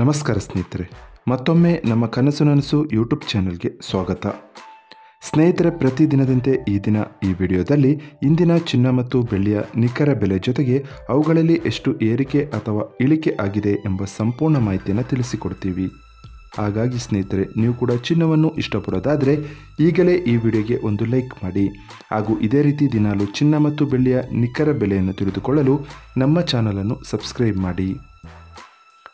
ನಮಸ್ಕಾರ ಸ್ನೇಹಿತರೆ, ಮತ್ತೊಮ್ಮೆ ನಮ್ಮ ಕನಸು ನನಸು ಯೂಟ್ಯೂಬ್ ಚಾನೆಲ್ಗೆ ಸ್ವಾಗತ. ಸ್ನೇಹಿತರೆ, ಪ್ರತಿದಿನದಂತೆ ಈ ದಿನ ಈ ವಿಡಿಯೋದಲ್ಲಿ ಇಂದಿನ ಚಿನ್ನ ಮತ್ತು ಬೆಳ್ಳಿಯ ನಿಖರ ಬೆಲೆ ಜೊತೆಗೆ ಅವುಗಳಲ್ಲಿ ಎಷ್ಟು ಏರಿಕೆ ಅಥವಾ ಇಳಿಕೆ ಆಗಿದೆ ಎಂಬ ಸಂಪೂರ್ಣ ಮಾಹಿತಿಯನ್ನು ತಿಳಿಸಿಕೊಡ್ತೀವಿ. ಹಾಗಾಗಿ ಸ್ನೇಹಿತರೆ, ನೀವು ಕೂಡ ಚಿನ್ನವನ್ನು ಇಷ್ಟಪಡೋದಾದರೆ ಈಗಲೇ ಈ ವಿಡಿಯೋಗೆ ಒಂದು ಲೈಕ್ ಮಾಡಿ. ಹಾಗೂ ಇದೇ ರೀತಿ ದಿನಾಲು ಚಿನ್ನ ಮತ್ತು ಬೆಳ್ಳಿಯ ನಿಖರ ಬೆಲೆಯನ್ನು ತಿಳಿದುಕೊಳ್ಳಲು ನಮ್ಮ ಚಾನಲನ್ನು ಸಬ್ಸ್ಕ್ರೈಬ್ ಮಾಡಿ.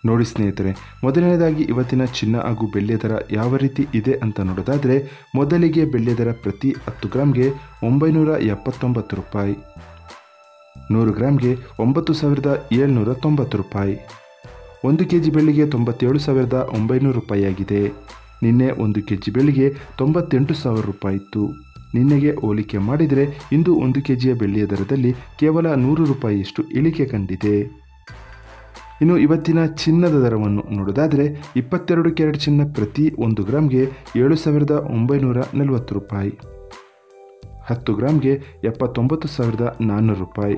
ನೋಡಿ ಸ್ನೇಹಿತರೆ, ಮೊದಲನೇದಾಗಿ ಇವತ್ತಿನ ಚಿನ್ನ ಹಾಗೂ ಬೆಳ್ಳಿಯ ದರ ಯಾವ ರೀತಿ ಇದೆ ಅಂತ ನೋಡೋದಾದರೆ, ಮೊದಲಿಗೆ ಬೆಳ್ಳಿಯ ದರ ಪ್ರತಿ 10 ಗ್ರಾಮ್ಗೆ 979 ರೂಪಾಯಿ, 100 ಗ್ರಾಮ್ಗೆ 9790 ರೂಪಾಯಿ, 1 kg ಬೆಳ್ಳಿಗೆ 97,900 ರೂಪಾಯಿ ಆಗಿದೆ. ನಿನ್ನೆ 1 kg ಬೆಳ್ಳಿಗೆ 98,000 ರೂಪಾಯಿ ಇತ್ತು. ನಿನ್ನೆಗೆ ಹೋಲಿಕೆ ಮಾಡಿದರೆ ಇಂದು 1 kg ಬೆಳ್ಳಿಯ ದರದಲ್ಲಿ ಕೇವಲ 100 ರೂಪಾಯಿಯಷ್ಟು ಇಳಿಕೆ ಕಂಡಿದೆ. ಇನ್ನು ಇವತ್ತಿನ ಚಿನ್ನದ ದರವನ್ನು ನೋಡೋದಾದರೆ, 22 ಕ್ಯಾರೆಟ್ ಚಿನ್ನ ಪ್ರತಿ 1 ಗ್ರಾಮ್ಗೆ 7,940 ರೂಪಾಯಿ, 10 ಗ್ರಾಮ್ಗೆ 79,400 ರೂಪಾಯಿ,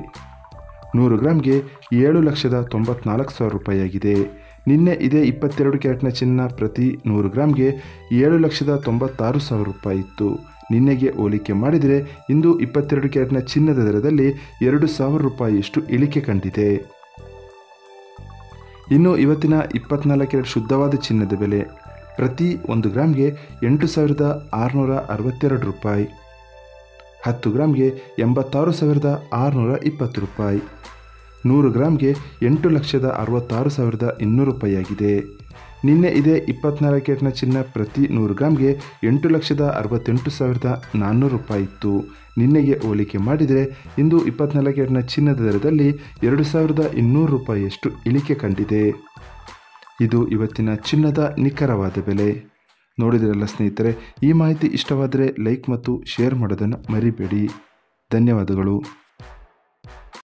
100 ಗ್ರಾಮ್ಗೆ 7,94,000 ರೂಪಾಯಿ ಆಗಿದೆ. ನಿನ್ನೆ ಇದೇ 22 ಕ್ಯಾರೆಟ್ನ ಚಿನ್ನ ಪ್ರತಿ 100 ಗ್ರಾಮ್ಗೆ 7,96,000 ರೂಪಾಯಿ ಇತ್ತು. ನಿನ್ನೆಗೆ ಹೋಲಿಕೆ ಮಾಡಿದರೆ ಇಂದು 22 ಕ್ಯಾರೆಟ್ನ ಚಿನ್ನದ ದರದಲ್ಲಿ 2,000 ರೂಪಾಯಿಯಷ್ಟು ಇಳಿಕೆ ಕಂಡಿದೆ. ಇನ್ನು ಇವತ್ತಿನ 24 ಕ್ಯಾರೆಟ್ ಶುದ್ಧವಾದ ಚಿನ್ನದ ಬೆಲೆ ಪ್ರತಿ 1 ಗ್ರಾಮ್ಗೆ 8,662 ರೂಪಾಯಿ, 10 ಗ್ರಾಮ್ಗೆ 86,620 ರೂಪಾಯಿ, 100 ಗ್ರಾಮ್ಗೆ 8,66,200 ರೂಪಾಯಿ ಆಗಿದೆ. ನಿನ್ನೆ ಇದೇ 24 ಕ್ಯಾರೆಟ್ನ ಚಿನ್ನ ಪ್ರತಿ 100 ಗ್ರಾಮ್ಗೆ 8,68,400 ರೂಪಾಯಿ ಇತ್ತು. ನಿನ್ನೆಗೆ ಹೋಲಿಕೆ ಮಾಡಿದರೆ ಇಂದು 24 ಕ್ಯಾರೆಟ್ನ ಚಿನ್ನದ ದರದಲ್ಲಿ 2,200 ರೂಪಾಯಿಯಷ್ಟು ಇಳಿಕೆ ಕಂಡಿದೆ. ಇದು ಇವತ್ತಿನ ಚಿನ್ನದ ನಿಖರವಾದ ಬೆಲೆ. ನೋಡಿದ್ರಲ್ಲ ಸ್ನೇಹಿತರೆ, ಈ ಮಾಹಿತಿ ಇಷ್ಟವಾದರೆ ಲೈಕ್ ಮತ್ತು ಶೇರ್ ಮಾಡೋದನ್ನು ಮರಿಬೇಡಿ. ಧನ್ಯವಾದಗಳು.